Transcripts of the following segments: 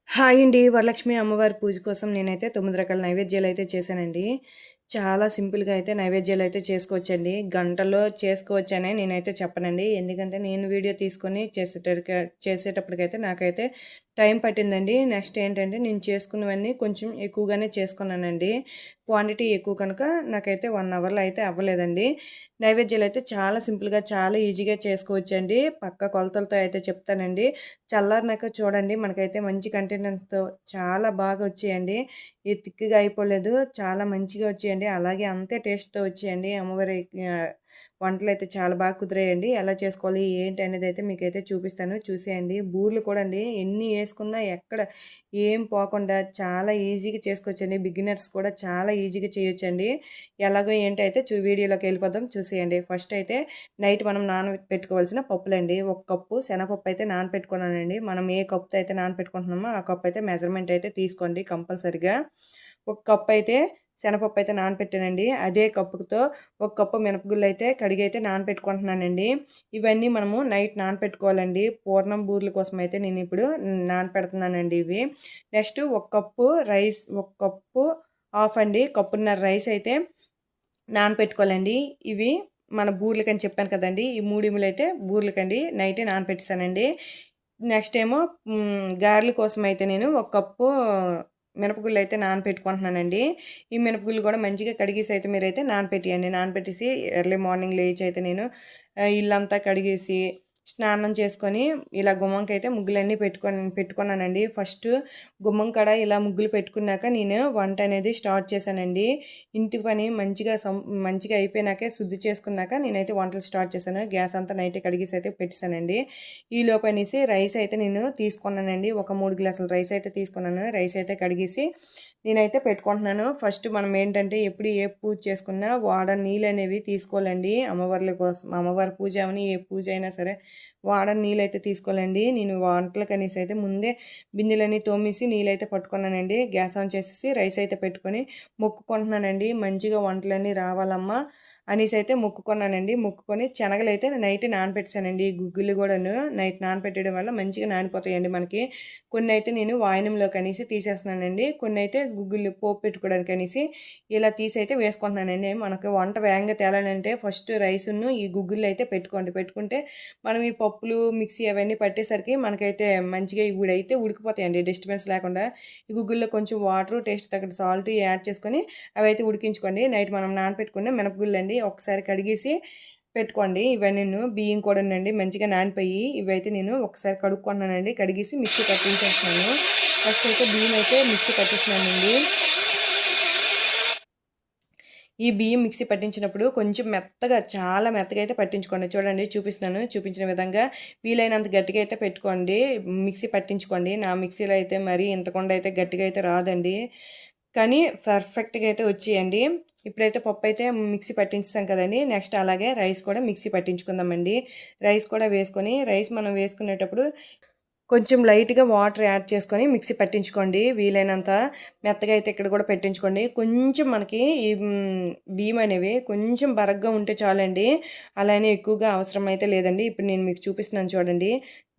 Hi అండి. వరలక్ష్మి అమ్మవారి పూజ కోసం నేనైతే 9 రకాల నైవేద్యాలైతే చేశానండి. చాలా సింపుల్‌గా అయితే నైవేద్యాలైతే చేసుకోవచ్చండి. గంటలో చేసుకోవచ్చనే నేనైతే చెప్పనండి. ఎందుకంటే నేను వీడియో తీసుకొని చేసేటప్పటికైతే నాకైతే టైం పట్టిందండి. నెక్స్ట్ ఏంటంటే నేను చేసుకున్నవన్నీ కొంచెం ఎక్కువగానే చేసుకున్నానండి. క్వాంటిటీ ఎక్కువ కనుక నాకైతే 1 అవర్‌లో అయితే అవ్వలేదండి. నైవేద్యాలైతే చాలా సింపుల్‌గా, చాలా ఈజీగా చేసుకోవచ్చండి. పక్కా కొలతలతో అయితే చెప్తానండి. చల్లారినాక చూడండి మనకైతే మంచి కంటెంటెన్స్‌తో చాలా బాగా వచ్చాయండి. ఇది థిక్‌గా అయిపోలేదు. చాలా మంచిగా వచ్చాయండి. అలాగే అంతే టేస్ట్‌తో వచ్చాయండి. అమ్మవారి వంటలైతే చాలా బాగా కుదిరాయండి. ఎలా చేసుకోవాలి ఏంటి అనేదైతే మీకైతే చూపిస్తాను. చూసేయండి. బూరెలు కూడా అండి ఎన్ని యేసుకున్నా ఎక్కడ ఏం పోకుండా చాలా ఈజీగా చేసుకోవచ్చండి. బిగినర్స్ కూడా చాలా ఈజీగా చేయొచ్చండి. ఎలాగో ఏంటి అయితే వీడియోలోకి వెళ్ళిపోదాం చూసేయండి. ఫస్ట్ అయితే నైట్ మనం నానబెట్టుకోవాల్సిన పప్పులండి. ఒక కప్పు శనగపప్పు అయితే నానబెట్టుకున్నానండి. మనం ఏ కప్పుతో అయితే నానబెట్టుకుంటున్నామో ఆ కప్పు అయితే మెజర్మెంట్ అయితే తీసుకోండి కంపల్సరిగా. ఒక కప్ అయితే శనగపప్పు అయితే నానబెట్టానండి. అదే కప్పుతో ఒక కప్పు మినపగుళ్ళు అయితే కడిగైతే నానబెట్టుకుంటున్నానండి. ఇవన్నీ మనము నైట్ నానబెట్టుకోవాలండి. పూర్ణం బూరెల కోసం అయితే నేను ఇప్పుడు నానబెడుతున్నానండి ఇవి. నెక్స్ట్ ఒక కప్పు రైస్, ఒక కప్పు హాఫ్ అండి, కప్పున్నర రైస్ అయితే నానబెట్టుకోవాలండి. ఇవి మన బూరెలకని చెప్పాను కదండీ! ఈ 3 ఇములైతే బూరెలకండి నైటే నానబెట్టేసానండి. నెక్స్ట్ ఏమో గారెల కోసం అయితే నేను ఒక కప్పు మినపగుళ్ళు అయితే నానబెట్టుకుంటున్నానండి. ఈ మినపగుళ్ళు కూడా మంచిగా కడిగేసి అయితే మీరైతే నానబెట్టియండి. నానబెట్టేసి ఎర్లీ మార్నింగ్ లేచి అయితే నేను ఇల్లంతా కడిగేసి స్నానం చేసుకొని ఇలా గుమ్మంకైతే ముగ్గులన్నీ పెట్టుకున్నానండి. ఫస్ట్ గుమ్మం కాడ ఇలా ముగ్గులు పెట్టుకున్నాక నేను వంట అనేది స్టార్ట్ చేశానండి. ఇంటి పని మంచిగా అయిపోయినాకే శుద్ధి చేసుకున్నాక నేనైతే వంటలు స్టార్ట్ చేశాను. గ్యాస్ అంతా నైటే కడిగేసి అయితే పెట్టేశానండి. ఈ లోపనేసి రైస్ అయితే నేను తీసుకున్నానండి. ఒక 3 గ్లాసుల రైస్ అయితే తీసుకున్నాను. రైస్ అయితే కడిగేసి నేనైతే పెట్టుకుంటున్నాను. ఫస్ట్ మనం ఏంటంటే ఎప్పుడు ఏ పూజ చేసుకున్నా నీళ్ళు అనేవి తీసుకోవాలండి. అమ్మవారి పూజ అవని ఏ పూజ అయినా సరే నీళ్ళు అయితే తీసుకోవాలండి. నేను వంటలకనేసి అయితే ముందే బిందెలన్నీ తోమేసి నీళ్ళైతే పట్టుకున్నానండి. గ్యాస్ ఆన్ చేసేసి రైస్ అయితే పెట్టుకొని మొక్కుకుంటున్నానండి. మంచిగా వంటలన్నీ రావాలమ్మా అనేసి అయితే మొక్కుకున్నానండి. మొక్కుకొని శనగలైతే నైట్ నానబెట్టేసానండి. ఈ గుగ్గిళ్ళు కూడాను నైట్ నానబెట్టడం వల్ల మంచిగా నానిపోతాయండి మనకి. కొన్ని అయితే నేను వాయినంలోకి అనేసి తీసేస్తున్నానండి. కొన్ని అయితే గుగ్గిళ్ళు పోపు పెట్టుకోవడానికి అనేసి ఇలా తీసి అయితే వేసుకుంటున్నానండి. మనకి వంట వేగంగా తేలాలంటే ఫస్ట్ రైసును ఈ గుగ్గిళ్ళు అయితే పెట్టుకుంటే మనం ఈ పప్పులు మిక్సీ అవన్నీ పట్టేసరికి మనకైతే మంచిగా ఇవిడైతే ఉడికిపోతాయండి డిస్టర్బెన్స్ లేకుండా. ఈ గుగ్గిల్లో కొంచెం వాటర్, టేస్ట్ తగ్గట్టు సాల్ట్ యాడ్ చేసుకొని అవి అయితే ఉడికించుకోండి. నైట్ మనం నానబెట్టుకున్న మినపగుళ్ళు అండి ఒకసారి కడిగేసి పెట్టుకోండి. ఇవన్నీ బియ్యం కూడానండి మంచిగా నానిపోయి ఇవైతే నేను ఒకసారి కడుక్కుంటున్నానండి. కడిగేసి మిక్సీ పట్టించేస్తున్నాను. ఫస్ట్ అయితే బియ్యం అయితే మిక్సీ పట్టిస్తున్నానండి. ఈ బియ్యం మిక్సీ పట్టించినప్పుడు కొంచెం మెత్తగా, చాలా మెత్తగా అయితే పట్టించుకోండి. చూడండి చూపిస్తున్నాను. చూపించిన విధంగా వీలైనంత గట్టిగా అయితే పెట్టుకోండి. మిక్సీ పట్టించుకోండి. నా మిక్సీలో అయితే మరీ ఇంతకుండా అయితే గట్టిగా అయితే రాదండి. కానీ పర్ఫెక్ట్‌గా అయితే వచ్చేయండి. ఇప్పుడైతే పప్పు అయితే మిక్సీ పట్టించేసాం కదండీ! నెక్స్ట్ అలాగే రైస్ కూడా మిక్సీ పట్టించుకుందామండి. రైస్ కూడా వేసుకొని రైస్ మనం వేసుకునేటప్పుడు కొంచెం లైట్‌గా వాటర్ యాడ్ చేసుకొని మిక్సీ పట్టించుకోండి. వీలైనంత మెత్తగా అయితే ఇక్కడ కూడా పెట్టించుకోండి. కొంచెం మనకి ఈ బియ్యం అనేవి కొంచెం బరగ్గా ఉంటే చాలండి. అలానే ఎక్కువగా అవసరం అయితే లేదండి. ఇప్పుడు నేను మీకు చూపిస్తున్నాను చూడండి.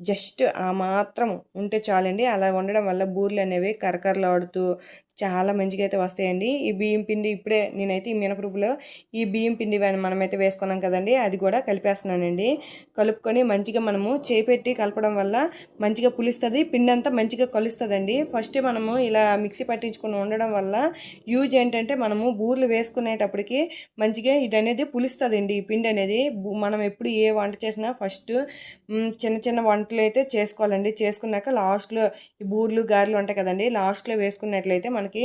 జస్ట్ ఆ మాత్రం ఉంటే చాలండి. అలా ఉండడం వల్ల బూరెలు అనేవి కరకరలాడుతూ చాలా మంచిగా అయితే వస్తాయండి. ఈ బియ్యం పిండి ఇప్పుడే నేనైతే ఈ మినపప్పులో ఈ బియ్యం పిండి మనమైతే వేసుకున్నాం కదండీ! అది కూడా కలిపేస్తున్నానండి. కలుపుకొని మంచిగా మనము చేపెట్టి కలపడం వల్ల మంచిగా పులుస్తుంది. పిండి అంతా మంచిగా కలుస్తుందండి. ఫస్ట్ మనము ఇలా మిక్సీ పట్టించుకొని ఉండడం వల్ల యూజ్ ఏంటంటే మనము బూరెలు వేసుకునేటప్పటికి మంచిగా ఇది అనేది పులుస్తుందండి. ఈ పిండి అనేది మనం ఎప్పుడు ఏ వంట చేసినా ఫస్ట్ చిన్న చిన్న వంటలు అయితే చేసుకోవాలండి. చేసుకున్నాక లాస్ట్లో ఈ బూరెలు గారెలు ఉంటాయి కదండి, లాస్ట్లో వేసుకున్నట్లయితే మనకి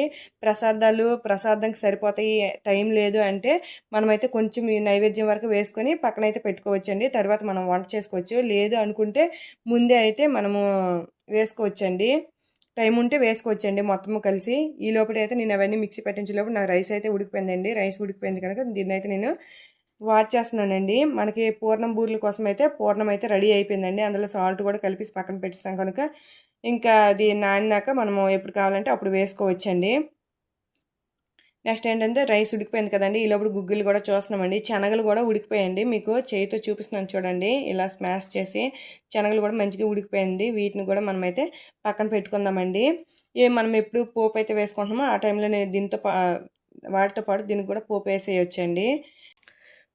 ప్రసాదంకి సరిపోతాయి. టైం లేదు అంటే మనమైతే కొంచెం ఈ నైవేద్యం వరకు వేసుకొని పక్కనైతే పెట్టుకోవచ్చండి. తర్వాత మనం వంట చేసుకోవచ్చు. లేదు అనుకుంటే ముందే అయితే మనము వేసుకోవచ్చండి. టైం ఉంటే వేసుకోవచ్చండి మొత్తము కలిసి. ఈ లోపలైతే నేను అవన్నీ మిక్సీ పట్టించే లోపు నా రైస్ అయితే ఉడికిపోయిందండి. రైస్ ఉడికిపోయింది కనుక దీన్నైతే నేను వాచ్ చేస్తున్నానండి. మనకి పూర్ణం బూరెల కోసం అయితే పూర్ణం అయితే రెడీ అయిపోయిందండి. అందులో సాల్ట్ కూడా కలిపేసి పక్కన పెట్టేస్తాం కనుక ఇంకా అది నానినాక మనము ఎప్పుడు కావాలంటే అప్పుడు వేసుకోవచ్చండి. నెక్స్ట్ ఏంటంటే రైస్ ఉడికిపోయింది కదండి, ఈ లోపల గుగ్గిలు కూడా చూస్తున్నామండి. శనగలు కూడా ఉడికిపోయండి, మీకు చేయితో చూపిస్తున్నాను చూడండి. ఇలా స్మాష్ చేసి శనగలు కూడా మంచిగా ఉడికిపోయండి. వీటిని కూడా మనమైతే పక్కన పెట్టుకుందామండి. మనం ఎప్పుడు పోపు అయితే వేసుకుంటున్నామో ఆ టైంలోనే వాటితో పాటు దీనికి కూడా పోపు వేసేయొచ్చండి.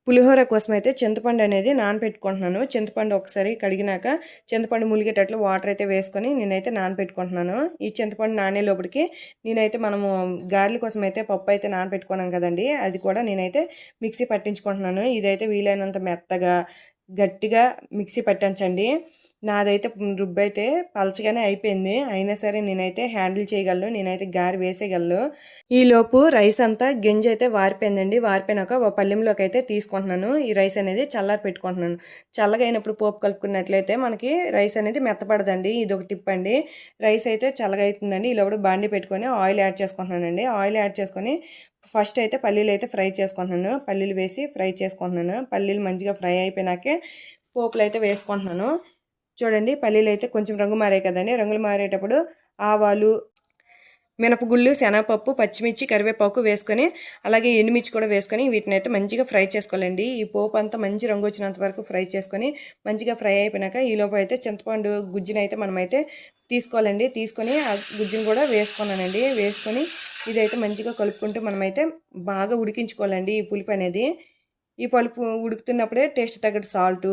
పులిహోర కోసం అయితే చింతపండు అనేది నానబెట్టుకుంటున్నాను. చింతపండు ఒకసారి కడిగినాక చింతపండు ములిగేటట్లు వాటర్ అయితే వేసుకొని నేనైతే నానబెట్టుకుంటున్నాను. ఈ చింతపండు నానే లోపలికి నేనైతే మనము గారెల కోసం అయితే పప్పు అయితే నానబెట్టుకున్నాం కదండి, అది కూడా నేనైతే మిక్సీ పట్టించుకుంటున్నాను. ఇదైతే వీలైనంత మెత్తగా గట్టిగా మిక్సీ పట్టించండి. నాదైతే రుబ్బైతే పలచగానే అయిపోయింది, అయినా సరే నేనైతే హ్యాండిల్ చేయగలను, నేనైతే గారి వేసేయగలను. ఈలోపు రైస్ అంతా గింజ అయితే వారిపోయిందండి. వారిపోయినాక ఒక పల్లెంలోకి అయితే తీసుకుంటున్నాను. ఈ రైస్ అనేది చల్లారి పెట్టుకుంటున్నాను. చల్లగా అయినప్పుడు పోపు కలుపుకున్నట్లయితే మనకి రైస్ అనేది మెత్తపడదండి. ఇది ఒక టిప్ అండి. రైస్ అయితే చల్లగా అవుతుందండి. ఈలోపు బాండి పెట్టుకొని ఆయిల్ యాడ్ చేసుకుంటున్నానండి. ఆయిల్ యాడ్ చేసుకొని ఫస్ట్ అయితే పల్లీలు అయితే ఫ్రై చేసుకుంటున్నాను. పల్లీలు వేసి ఫ్రై చేసుకుంటున్నాను. పల్లీలు మంచిగా ఫ్రై అయిపోయినాకే పోపులు అయితే వేసుకుంటున్నాను. చూడండి, పల్లీలు అయితే కొంచెం రంగు మారాయి కదండి. రంగులు మారేటప్పుడు ఆవాలు, మినపగుళ్ళు, శనగపప్పు, పచ్చిమిర్చి, కరివేపాకు వేసుకొని అలాగే ఎండుమిర్చి కూడా వేసుకొని వీటిని అయితే మంచిగా ఫ్రై చేసుకోవాలండి. ఈ పోపు అంతా మంచి రంగు వచ్చినంత వరకు ఫ్రై చేసుకొని మంచిగా ఫ్రై అయిపోయినాక ఈలోపు అయితే చింతపండు గుజ్జుని అయితే మనమైతే తీసుకోవాలండి. తీసుకొని ఆ గుజ్జును కూడా వేసుకున్నానండి. వేసుకొని ఇదైతే మంచిగా కలుపుకుంటూ మనమైతే బాగా ఉడికించుకోవాలండి ఈ పులుపు అనేది. ఈ పులుపు ఉడుకుతున్నప్పుడే టేస్ట్ తగ్గట్టు సాల్టు,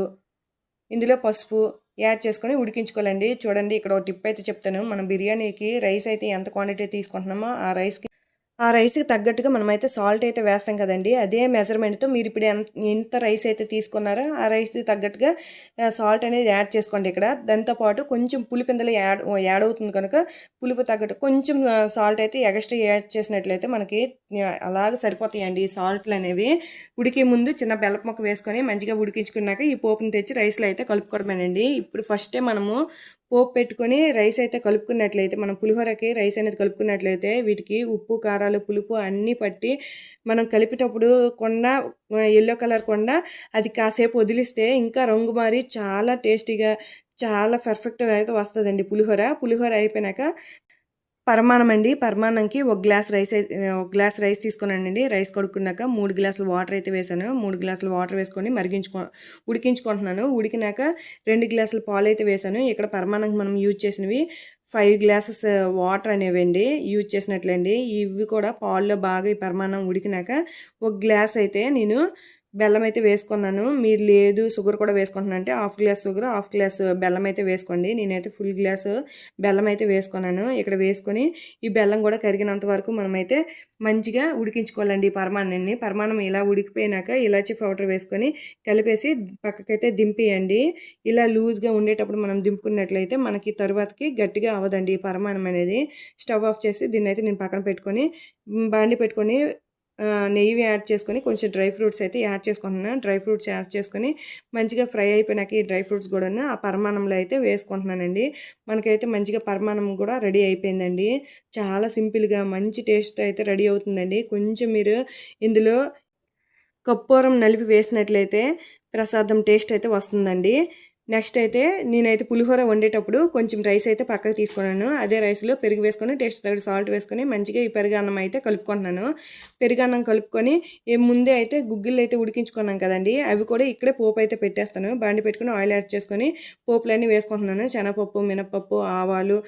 ఇందులో పసుపు యాడ్ చేసుకొని ఉడికించుకోవాలండి. చూడండి, ఇక్కడ ఒక టిప్ అయితే చెప్తాను. మనం బిర్యానీకి రైస్ అయితే ఎంత క్వాంటిటీ తీసుకుంటున్నామో ఆ రైస్కి తగ్గట్టుగా మనమైతే సాల్ట్ అయితే వేస్తాం కదండి, అదే మెజర్మెంట్తో మీరు ఇప్పుడు ఎంత రైస్ అయితే తీసుకున్నారో ఆ రైస్కి తగ్గట్టుగా సాల్ట్ అనేది యాడ్ చేసుకోండి. ఇక్కడ దాంతోపాటు కొంచెం పులుపు ఇందులో యాడ్ అవుతుంది కనుక పులుపు తగ్గట్టు కొంచెం సాల్ట్ అయితే ఎక్స్ట్రా యాడ్ చేసినట్లయితే మనకి అలాగే సరిపోతాయండి ఈ సాల్ట్లు అనేవి. ఉడికే ముందు చిన్న బెల్లపు ముక్క వేసుకొని మంచిగా ఉడికించుకున్నాక ఈ పోపుని తెచ్చి రైస్లో అయితే కలుపుకోవడమేనండి. ఇప్పుడు ఫస్టే మనము పోపు పెట్టుకొని రైస్ అయితే కలుపుకున్నట్లయితే, మనం పులిహోరకి రైస్ అనేది కలుపుకున్నట్లయితే వీటికి ఉప్పు, కారాలు, పులుపు అన్నీ పట్టి మనం కలిపేటప్పుడు ఎల్లో కలర్ అది కాసేపు వదిలిస్తే ఇంకా రంగు మారి చాలా టేస్టీగా చాలా పర్ఫెక్ట్గా అయితే వస్తుందండి పులిహోర అయిపోయినాక పరమాన్నం అండి. పరమాన్నంకి ఒక గ్లాస్ రైస్ తీసుకున్నానండి. రైస్ కడుక్కున్నాక 3 గ్లాసులు వాటర్ అయితే వేసాను. 3 గ్లాసులు వాటర్ వేసుకొని ఉడికించుకుంటున్నాను. ఉడికినాక 2 గ్లాసులు పాలు అయితే వేసాను. ఇక్కడ పరమాన్నంకి మనం యూజ్ చేసినవి 5 గ్లాసెస్ వాటర్ అనేవండి యూజ్ చేసినట్లండి. ఇవి కూడా పాల్లో బాగా ఈ పరమాన్నం ఉడికినాక ఒక గ్లాస్ అయితే నేను బెల్లం అయితే వేసుకున్నాను. మీరు లేదు షుగర్ కూడా వేసుకుంటున్నాను అంటే 1/2 గ్లాస్ షుగర్, 1/2 గ్లాస్ బెల్లం అయితే వేసుకోండి. నేనైతే ఫుల్ గ్లాస్ బెల్లం అయితే వేసుకున్నాను. ఇక్కడ వేసుకొని ఈ బెల్లం కూడా కరిగినంత వరకు మనమైతే మంచిగా ఉడికించుకోవాలండి ఈ పరమాన్నం ఇలా ఉడికిపోయినాక ఇలాచీ పౌడర్ వేసుకొని కలిపేసి పక్కకైతే దింపేయండి. ఇలా లూజ్గా ఉండేటప్పుడు మనం దింపుకున్నట్లయితే మనకి తరువాతకి గట్టిగా అవ్వదండి ఈ పరమాన్నం అనేది. స్టవ్ ఆఫ్ చేసి దీన్ని అయితే నేను పక్కన పెట్టుకొని బాండి పెట్టుకొని నెయ్యి యాడ్ చేసుకొని కొంచెం డ్రై ఫ్రూట్స్ అయితే యాడ్ చేసుకుంటున్నాను. డ్రై ఫ్రూట్స్ యాడ్ చేసుకొని మంచిగా ఫ్రై అయిపోయినాక ఈ డ్రై ఫ్రూట్స్ కూడా ఆ పరమాన్నంలో అయితే వేసుకుంటున్నానండి. మనకైతే మంచిగా పరమాన్నం కూడా రెడీ అయిపోయిందండి. చాలా సింపుల్గా మంచి టేస్ట్ అయితే రెడీ అవుతుందండి. కొంచెం మీరు ఇందులో కర్పూరం నలిపి వేసినట్లయితే ప్రసాదం టేస్ట్ అయితే వస్తుందండి. నెక్స్ట్ అయితే నేనైతే పులిహోర వండేటప్పుడు కొంచెం రైస్ అయితే పక్కకు తీసుకున్నాను. అదే రైస్లో పెరుగు వేసుకొని టేస్ట్ తగ్గ సాల్ట్ వేసుకొని మంచిగా ఈ పెరుగన్నం అయితే కలుపుకుంటున్నాను. పెరుగన్నం కలుపుకొని ముందే అయితే గుగ్గిళ్ళు అయితే ఉడికించుకున్నాం కదండి, అవి కూడా ఇక్కడే పోపు అయితే పెట్టేస్తాను. బాండి పెట్టుకుని ఆయిల్ యాడ్ చేసుకొని పోపులన్నీ వేసుకుంటున్నాను. శనగపప్పు, మినపప్పు, ఆవాలు,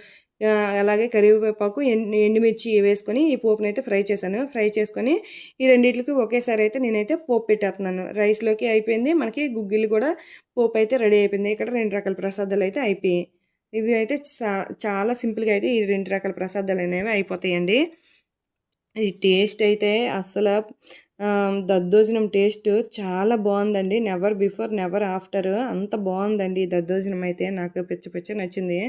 అలాగే కరివేపాకు, ఎండుమిర్చి వేసుకొని ఈ పోపుని అయితే ఫ్రై చేశాను. ఫ్రై చేసుకొని ఈ రెండింటికి ఒకేసారి అయితే నేనైతే పోపు పెట్టేస్తున్నాను. రైస్లోకి అయిపోయింది, మనకి గుగ్గిళ్ళు కూడా పోపు అయితే రెడీ అయిపోయింది. ఇక్కడ 2 రకాల ప్రసాదాలు అయితే అయిపోయాయి. ఇవి అయితే చాలా సింపుల్గా అయితే ఈ 2 రకాల ప్రసాదాలు అనేవి అయిపోతాయండి. ఈ టేస్ట్ అయితే అసలు దద్దోజనం టేస్ట్ చాలా బాగుందండి. నెవర్ బిఫోర్ నెవర్ ఆఫ్టర్ అంత బాగుందండి ఈ దద్దోజనం అయితే. నాకు పిచ్చ నచ్చింది.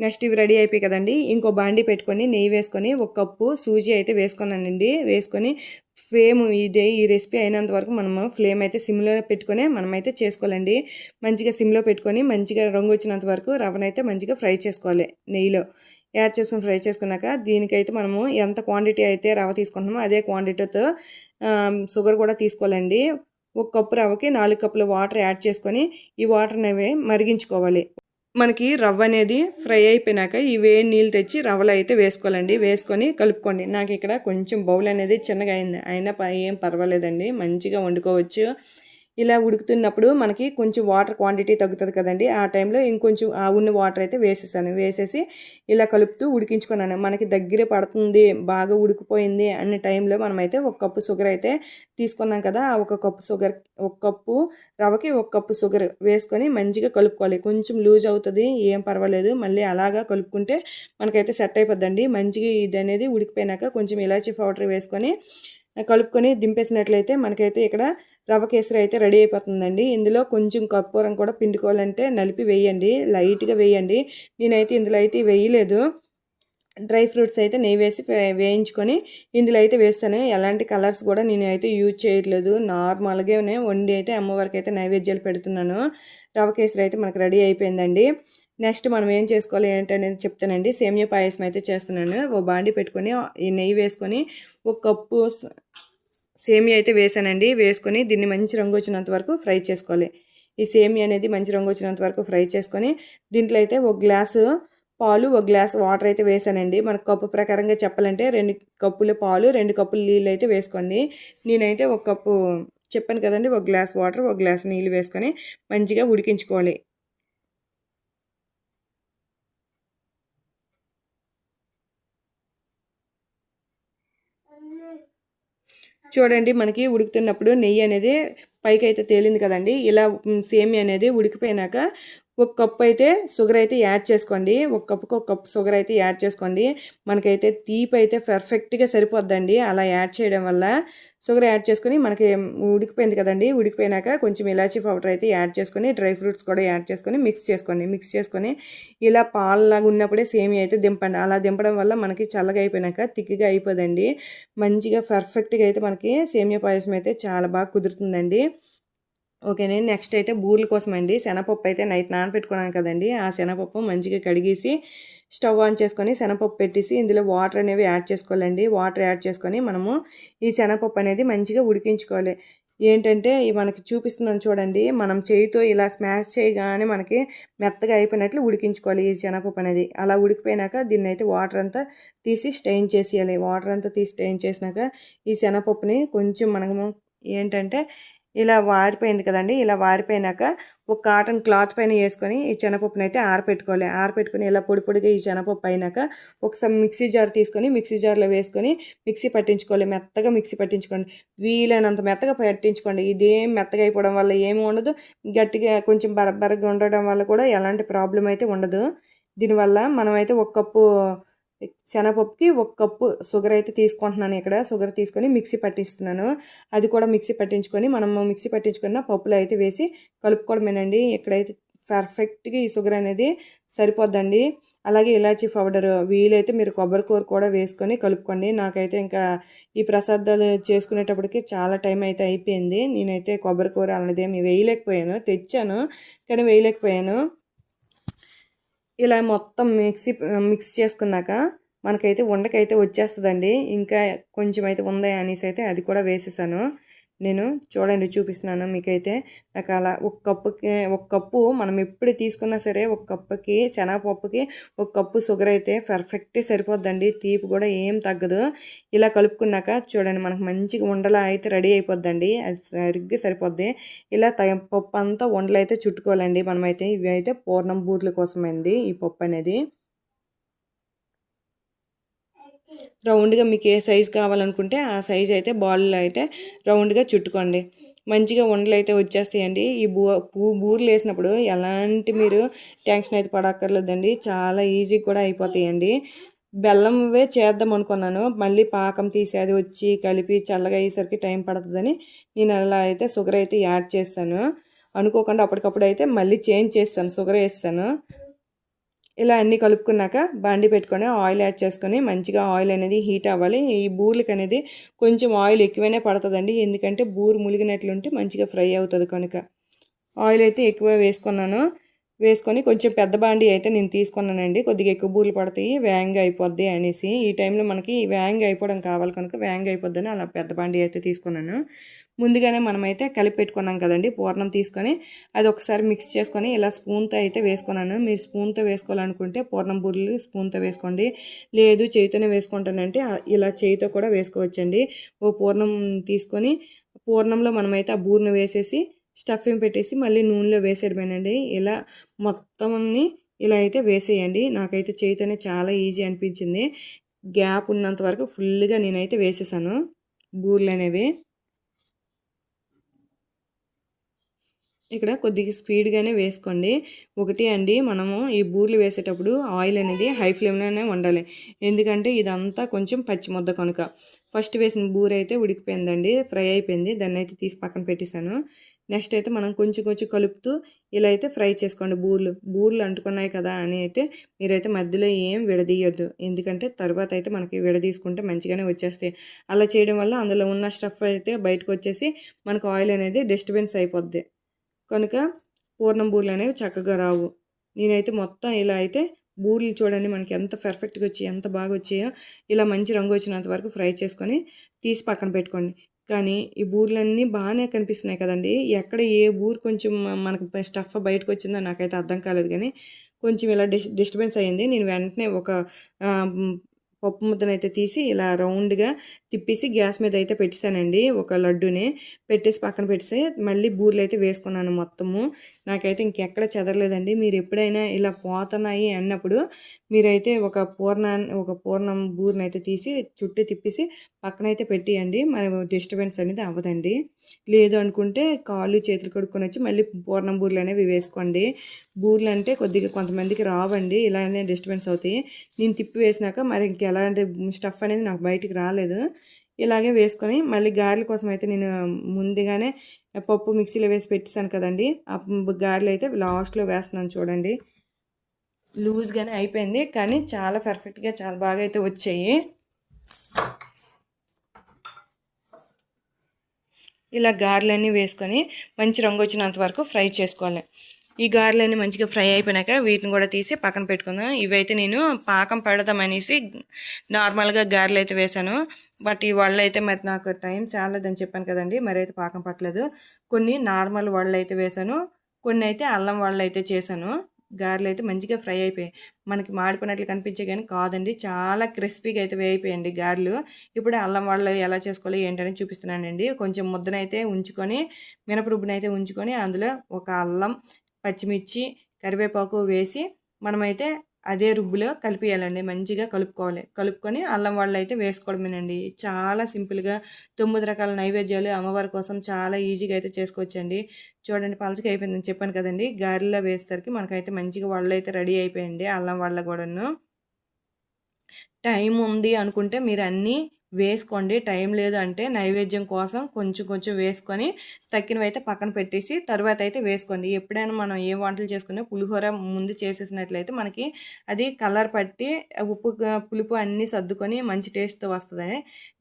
నెక్స్ట్ ఇవి రెడీ అయిపోయి కదండి, ఇంకో బాండి పెట్టుకొని నెయ్యి వేసుకొని 1 కప్పు సూజీ అయితే వేసుకున్నానండి. వేసుకొని ఈ రెసిపీ అయినంత వరకు మనము ఫ్లేమ్ అయితే సిమ్లో పెట్టుకొని మనమైతే చేసుకోవాలండి. మంచిగా సిమ్లో పెట్టుకొని మంచిగా రంగు వచ్చినంత వరకు రవ్వనైతే మంచిగా ఫ్రై చేసుకోవాలి. నెయ్యిలో యాడ్ చేసుకొని ఫ్రై చేసుకున్నాక దీనికైతే మనము ఎంత క్వాంటిటీ అయితే రవ్వ తీసుకుంటున్నామో అదే క్వాంటిటీతో షుగర్ కూడా తీసుకోవాలండి. 1 కప్పు రవ్వకి 4 కప్పుల వాటర్ యాడ్ చేసుకొని ఈ వాటర్ అనేవి మరిగించుకోవాలి. మనకి రవ్వ అనేది ఫ్రై అయిపోయినాక ఈ వేడి నీళ్ళు తెచ్చి రవ్వలో అయితే వేసుకోవాలండి. వేసుకొని కలుపుకోండి. నాకు ఇక్కడ కొంచెం బౌల్ అనేది చిన్నగా అయింది, అయినా ఏం పర్వాలేదండి, మంచిగా వండుకోవచ్చు. ఇలా ఉడుకుతున్నప్పుడు మనకి కొంచెం వాటర్ క్వాంటిటీ తగ్గుతుంది కదండి, ఆ టైంలో ఇంకొంచెం ఆ ఉన్న వాటర్ అయితే వేసేసాను. వేసేసి ఇలా కలుపుతూ ఉడికించుకున్నాను. మనకి దగ్గర పడుతుంది, బాగా ఉడికిపోయింది అనే టైంలో మనమైతే ఒక కప్పు షుగర్ అయితే తీసుకున్నాం కదా, ఆ ఒక కప్పు షుగర్, ఒక కప్పు రవ్వకి ఒక కప్పు షుగర్ వేసుకొని మంచిగా కలుపుకోవాలి. కొంచెం లూజ్ అవుతుంది, ఏం పర్వాలేదు, మళ్ళీ అలాగా కలుపుకుంటే మనకైతే సెట్ అయిపోద్దండి. మంచిగా ఇది అనేది ఉడికిపోయినాక కొంచెం ఇలాచీ పౌడర్ వేసుకొని కలుపుకొని దింపేసినట్లయితే మనకైతే ఇక్కడ రవ్వ కేసరి అయితే రెడీ అయిపోతుందండి. ఇందులో కొంచెం కర్పూరం కూడా పిండుకోవాలంటే నలిపి వేయండి, లైట్గా వేయండి. నేనైతే ఇందులో అయితే వేయలేదు. డ్రై ఫ్రూట్స్ అయితే నెయ్యి వేసి వేయించుకొని ఇందులో అయితే వేస్తాను. ఎలాంటి కలర్స్ కూడా నేను అయితే యూజ్ చేయట్లేదు, నార్మల్గానే వండి అయితే అమ్మవారికి అయితే నైవేద్యాలు పెడుతున్నాను. రవ్వ కేసరి అయితే మనకు రెడీ అయిపోయిందండి. నెక్స్ట్ మనం ఏం చేసుకోవాలి ఏంటనేది చెప్తానండి. సేమియా పాయసం అయితే చేస్తున్నాను. ఓ బాండి పెట్టుకొని ఈ నెయ్యి వేసుకొని ఒక కప్పు సేమియా అయితే వేసానండి. వేసుకొని దీన్ని మంచి రంగు వచ్చినంత వరకు ఫ్రై చేసుకోవాలి. ఈ సేమియా అనేది మంచి రంగు వచ్చినంత వరకు ఫ్రై చేసుకొని దీంట్లో అయితే ఒక గ్లాసు పాలు, ఒక గ్లాస్ వాటర్ అయితే వేసానండి. మనకు కప్పు ప్రకారంగా చెప్పాలంటే 2 కప్పుల పాలు, 2 కప్పుల నీళ్ళు అయితే వేసుకోండి. నేనైతే ఒక కప్పు చెప్పాను కదండి, ఒక గ్లాస్ వాటర్, ఒక గ్లాస్ నీళ్ళు వేసుకొని మంచిగా ఉడికించుకోవాలి. చూడండి, మనకి ఉడుకుతున్నప్పుడు నెయ్యి అనేది పైకి అయితే తేలింది కదండి. ఇలా సేమియా అనేది ఉడికిపోయినాక ఒక కప్పు అయితే షుగర్ అయితే యాడ్ చేసుకోండి. ఒక కప్పుకి ఒక కప్పు షుగర్ అయితే యాడ్ చేసుకోండి. మనకైతే తీపి అయితే పర్ఫెక్ట్గా సరిపోద్దండి అలా యాడ్ చేయడం వల్ల. షుగర్ యాడ్ చేసుకొని మనకి ఉడికిపోయింది కదండి, ఉడికిపోయినాక కొంచెం ఇలాచీ పౌడర్ అయితే యాడ్ చేసుకొని డ్రై ఫ్రూట్స్ కూడా యాడ్ చేసుకొని మిక్స్ చేసుకోండి. మిక్స్ చేసుకొని ఇలా పాలలాగా ఉన్నప్పుడే సేమియా అయితే దింపండి. అలా దింపడం వల్ల మనకి చల్లగా అయిపోయినాక తిక్కిగా అయిపోదండి. మంచిగా పర్ఫెక్ట్గా అయితే మనకి సేమియా పాయసం అయితే చాలా బాగా కుదురుతుందండి. ఓకేనండి. నెక్స్ట్ అయితే బూరెల కోసం అండి, శనగపప్పు అయితే నైట్ నానబెట్టుకున్నాను కదండి, ఆ శనగపప్పు మంచిగా కడిగేసి స్టవ్ ఆన్ చేసుకొని శనగపప్పు పెట్టేసి ఇందులో వాటర్ అనేవి యాడ్ చేసుకోవాలండి. వాటర్ యాడ్ చేసుకొని మనము ఈ శనగపప్పు అనేది మంచిగా ఉడికించుకోవాలి. ఏంటంటే మనకి చూపిస్తున్నాను చూడండి, మనం చేయితో ఇలా స్మాష్ చేయగానే మనకి మెత్తగా అయిపోయినట్లు ఉడికించుకోవాలి ఈ శనగపప్పు అనేది. అలా ఉడికిపోయినాక దీన్ని అయితే వాటర్ అంతా తీసి స్ట్రెయిన్ చేసేయాలి. వాటర్ అంతా తీసి స్ట్రెయిన్ చేసినాక ఈ శనగపప్పుని కొంచెం మనము ఏంటంటే ఇలా వారిపోయింది కదండి, ఇలా వారిపోయినాక ఒక కాటన్ క్లాత్ పైన వేసుకొని ఈ శనగపప్పుని అయితే ఆరపెట్టుకోవాలి. ఆరపెట్టుకొని ఇలా పొడి పొడిగా ఈ శనగపప్పు అయినాక ఒకసారి మిక్సీ జార్ తీసుకొని మిక్సీ జార్లో వేసుకొని మిక్సీ పట్టించుకోవాలి. మెత్తగా మిక్సీ పట్టించుకోండి, వీలైనంత మెత్తగా పట్టించుకోండి. ఇదేం మెత్తగా అయిపోవడం వల్ల ఏమి ఉండదు, గట్టిగా కొంచెం బరబరగా ఉండడం వల్ల కూడా ఎలాంటి ప్రాబ్లం అయితే ఉండదు. దీనివల్ల మనమైతే ఒక కప్పు శనగపప్పుకి ఒక కప్పు షుగర్ అయితే తీసుకుంటున్నాను. ఇక్కడ షుగర్ తీసుకొని మిక్సీ పట్టిస్తున్నాను. అది కూడా మిక్సీ పట్టించుకొని మనము మిక్సీ పట్టించుకున్న పప్పులో అయితే వేసి కలుపుకోవడమేనండి. ఇక్కడైతే పర్ఫెక్ట్గా ఈ షుగర్ అనేది సరిపోద్దండి. అలాగే ఇలాచీ పౌడర్ వీలైతే మీరు కొబ్బరి కూర కూడా వేసుకొని కలుపుకోండి. నాకైతే ఇంకా ఈ ప్రసాదాలు చేసుకునేటప్పటికి చాలా టైం అయితే అయిపోయింది. నేనైతే కొబ్బరి కూర అన్నదేమి వేయలేకపోయాను, తెచ్చాను కానీ వేయలేకపోయాను. ఇలా మొత్తం మిక్స్ చేసుకున్నాక మనకైతే ఉండకైతే వచ్చేస్తుందండి. ఇంకా కొంచెం అయితే ఉంది అనేసి అయితే అది కూడా వేసేసాను నేను. చూడండి, చూపిస్తున్నాను మీకైతే. నాకు అలా ఒక కప్పు మనం ఎప్పుడు తీసుకున్నా సరే ఒక కప్పుకి శనగపప్పుకి ఒక కప్పు షుగర్ అయితే పర్ఫెక్ట్ సరిపోద్దండి. తీపి కూడా ఏం తగ్గదు. ఇలా కలుపుకున్నాక చూడండి, మనకు మంచిగా ఉండలా అయితే రెడీ అయిపోద్దండి. అది సరిగ్గా సరిపోద్ది. ఇలా పప్పు అంతా ఉండలు అయితే చుట్టుకోవాలండి మనమైతే. ఇవి అయితే పూర్ణం బూర్ల కోసమండి ఈ పప్పు అనేది. రౌండ్గా మీకు ఏ సైజు కావాలనుకుంటే ఆ సైజు అయితే బాల్లో అయితే రౌండ్గా చుట్టుకోండి. మంచిగా ఉండలు అయితే వచ్చేస్తాయండి. ఈ బూరెలు వేసినప్పుడు ఎలాంటి మీరు టెన్షన్ అయితే పడక్కర్లేదండి, చాలా ఈజీ కూడా అయిపోతాయండి. బెల్లంవే చేద్దాం అనుకున్నాను, మళ్ళీ పాకం తీసి అది వచ్చి కలిపి చల్లగా అయ్యేసరికి టైం పడుతుందని నేను అలా అయితే షుగర్ అయితే యాడ్ చేస్తాను. అనుకోకుండా అప్పటికప్పుడు అయితే మళ్ళీ చేంజ్ చేస్తాను, షుగర్ వేస్తాను. ఇలా అన్నీ కలుపుకున్నాక బాండి పెట్టుకొని ఆయిల్ యాడ్ చేసుకొని మంచిగా ఆయిల్ అనేది హీట్ అవ్వాలి. ఈ బూరెలకి అనేది కొంచెం ఆయిల్ ఎక్కువనే పడుతుందండి, ఎందుకంటే బూరు ములిగినట్లుంటే మంచిగా ఫ్రై అవుతుంది కనుక. ఆయిల్ అయితే ఎక్కువ వేసుకున్నాను. వేసుకొని కొంచెం పెద్ద బాండి అయితే నేను తీసుకున్నానండి, కొద్దిగా ఎక్కువ బూరెలు పడతాయి, వేగంగా అయిపోద్ది అనేసి. ఈ టైంలో మనకి వేగంగా అయిపోవడం కావాలి కనుక వేగంగా అయిపోద్దని అలా పెద్ద బాండి అయితే తీసుకున్నాను. ముందుగానే మనమైతే కలిపి పెట్టుకున్నాం కదండి పూర్ణం తీసుకొని అది ఒకసారి మిక్స్ చేసుకొని ఇలా స్పూన్తో అయితే వేసుకున్నాను. మీరు స్పూన్తో వేసుకోవాలనుకుంటే పూర్ణం బూరెలు స్పూన్తో వేసుకోండి, లేదు చేతితోనే వేసుకుంటానంటే ఇలా చేతితో కూడా వేసుకోవచ్చండి. ఓ పూర్ణం తీసుకొని పూర్ణంలో మనమైతే ఆ బూరెను వేసేసి స్టఫింగ్ పెట్టేసి మళ్ళీ నూనెలో వేసేయడమేనండి. ఇలా మొత్తాన్ని ఇలా అయితే వేసేయండి. నాకైతే చేతితోనే చాలా ఈజీ అనిపించింది. గ్యాప్ ఉన్నంత వరకు ఫుల్గా నేనైతే వేసేసాను బూరెలు అనేవి. ఇక్కడ కొద్దిగా స్పీడ్గానే వేసుకోండి. ఒకటి అండి, మనము ఈ బూరెలు వేసేటప్పుడు ఆయిల్ అనేది హై ఫ్లేమ్లోనే ఉండాలి. ఎందుకంటే ఇదంతా కొంచెం పచ్చి ముద్ద కనుక. ఫస్ట్ వేసిన బూరె అయితే ఉడికిపోయిందండి, ఫ్రై అయిపోయింది. దాన్ని అయితే తీసి పక్కన పెట్టేశాను. నెక్స్ట్ అయితే మనం కొంచెం కొంచెం కలుపుతూ ఇలా అయితే ఫ్రై చేసుకోండి. బూరెలు అంటుకున్నాయి కదా అని అయితే మీరైతే మధ్యలో ఏం విడదీయొద్దు. ఎందుకంటే తర్వాత అయితే మనకి విడదీసుకుంటే మంచిగానే వచ్చేస్తాయి. అలా చేయడం వల్ల అందులో ఉన్న స్టఫ్ అయితే బయటకు వచ్చేసి మనకు ఆయిల్ అనేది డిస్టర్బెన్స్ అయిపోద్ది. కనుక పూర్ణం బూరెలు అనేవి చక్కగా రావు. నేనైతే మొత్తం ఇలా అయితే బూరెలు చూడండి మనకి ఎంత పర్ఫెక్ట్గా వచ్చి ఎంత బాగా వచ్చాయో. ఇలా మంచి రంగు వచ్చినంత వరకు ఫ్రై చేసుకొని తీసి పక్కన పెట్టుకోండి. కానీ ఈ బూరెలన్నీ బాగానే కనిపిస్తున్నాయి కదండి, ఎక్కడ ఏ బూరు కొంచెం మనకు స్టఫ్ బయటకు వచ్చిందో నాకైతే అర్థం కాలేదు. కానీ కొంచెం ఇలా డిస్టర్బెన్స్ అయ్యింది. నేను వెంటనే ఒక పప్పు ముద్దనైతే తీసి ఇలా రౌండ్గా తిప్పేసి గ్యాస్ మీద అయితే పెట్టేశానండి. ఒక లడ్డుని పెట్టేసి పక్కన పెట్టేసి మళ్ళీ బూరెలు అయితే వేసుకున్నాను మొత్తము. నాకైతే ఇంకెక్కడ చెదరలేదండి. మీరు ఎప్పుడైనా ఇలా పోతున్నాయి అన్నప్పుడు మీరైతే ఒక పూర్ణం బూరెని అయితే తీసి చుట్టూ తిప్పేసి పక్కనైతే పెట్టేయండి. మరి డిస్టర్బెన్స్ అనేది అవ్వదండి. లేదు అనుకుంటే కాళ్ళు చేతులు కడుక్కొని వచ్చి మళ్ళీ పూర్ణం బూరెలు అనేవి వేసుకోండి. బూరెలు అంటే కొద్దిగా కొంతమందికి రావండి, ఇలానే డిస్టర్బెన్స్ అవుతాయి. నేను తిప్పి వేసినాక మరి ఇంకెలాంటి స్టఫ్ అనేది నాకు బయటికి రాలేదు. ఇలాగే వేసుకొని మళ్ళీ గారెల కోసం అయితే నేను ముందుగానే పప్పు మిక్సీలో వేసి పెట్టేశాను కదండి, ఆ గారెలు అయితే లాస్ట్లో వేస్తున్నాను చూడండి. లూజ్గానే అయిపోయింది కానీ చాలా పర్ఫెక్ట్గా చాలా బాగా అయితే వచ్చాయి. ఇలా గారెలన్నీ వేసుకొని మంచి రంగు వచ్చినంత వరకు ఫ్రై చేసుకోవాలి. ఈ గారెలన్నీ మంచిగా ఫ్రై అయిపోయినాక వీటిని కూడా తీసి పక్కన పెట్టుకుందాం. ఇవైతే నేను పాకం పెడదామనేసి నార్మల్గా గారెలు అయితే వేసాను. బట్ ఈ వడలు అయితే మరి నాకు టైం చాలదని చెప్పాను కదండి, మరి అయితే పాకం పట్టలేదు. కొన్ని నార్మల్ వడలు అయితే వేసాను, కొన్ని అయితే అల్లం వడలు అయితే చేశాను. గారెలు అయితే మంచిగా ఫ్రై అయిపోయాయి. మనకి మాడిపోయినట్లు కనిపించే కానీ కాదండి, చాలా క్రిస్పీగా అయితే వేయిపోయండి గారెలు. ఇప్పుడు అల్లం వడలు ఎలా చేసుకోవాలి ఏంటని చూపిస్తున్నానండి. కొంచెం ముద్దనైతే ఉంచుకొని మినపరుబ్బునైతే ఉంచుకొని అందులో ఒక అల్లం, పచ్చిమిర్చి, కరివేపాకు వేసి మనమైతే అదే రుబ్బులో కలిపేయాలండి. మంచిగా కలుపుకోవాలి. కలుపుకొని అల్లం వడలు అయితే వేసుకోవడమేనండి. చాలా సింపుల్గా 9 రకాల నైవేద్యాలు అమ్మవారి కోసం చాలా ఈజీగా అయితే చేసుకోవచ్చండి. చూడండి పలచగా అయిపోయిందని చెప్పాను కదండి, గారెల్లో వేసేసరికి మనకైతే మంచిగా వడలు అయితే రెడీ అయిపోయండి. అల్లం వడలు కూడాను. టైం ఉంది అనుకుంటే మీరు అన్నీ వేసుకోండి. టైం లేదు అంటే నైవేద్యం కోసం కొంచెం కొంచెం వేసుకొని తక్కినవి అయితే పక్కన పెట్టేసి తర్వాత అయితే వేసుకోండి. ఎప్పుడైనా మనం ఏ వంటలు చేసుకున్నా పులిహోర ముందు చేసేసినట్లయితే మనకి అది కలర్ పట్టి ఉప్పు పులుపు అన్నీ సర్దుకొని మంచి టేస్ట్తో వస్తుంది.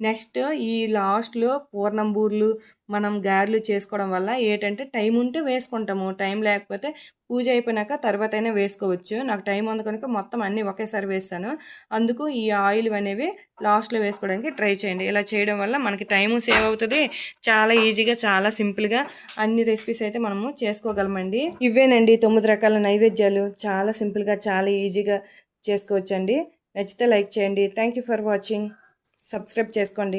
నెక్స్ట్ ఈ లాస్ట్లో పూర్ణం బూరెలు మనం గారెలు చేసుకోవడం వల్ల ఏంటంటే టైం ఉంటే వేసుకుంటాము, టైం లేకపోతే పూజ అయిపోయినాక తర్వాత అయినా వేసుకోవచ్చు. నాకు టైం ఉంది కనుక మొత్తం అన్నీ ఒకేసారి వేస్తాను. అందుకు ఈ ఆయిల్ అనేవి లాస్ట్లో వేసుకోవడానికి ట్రై చేయండి. ఇలా చేయడం వల్ల మనకి టైము సేవ్ అవుతుంది. చాలా ఈజీగా చాలా సింపుల్గా అన్ని రెసిపీస్ అయితే మనము చేసుకోగలమండి. ఇవేనండి 9 రకాల నైవేద్యాలు. చాలా సింపుల్గా చాలా ఈజీగా చేసుకోవచ్చండి. నచ్చితే లైక్ చేయండి. Thank you for watching. Subscribe చేసుకోండి.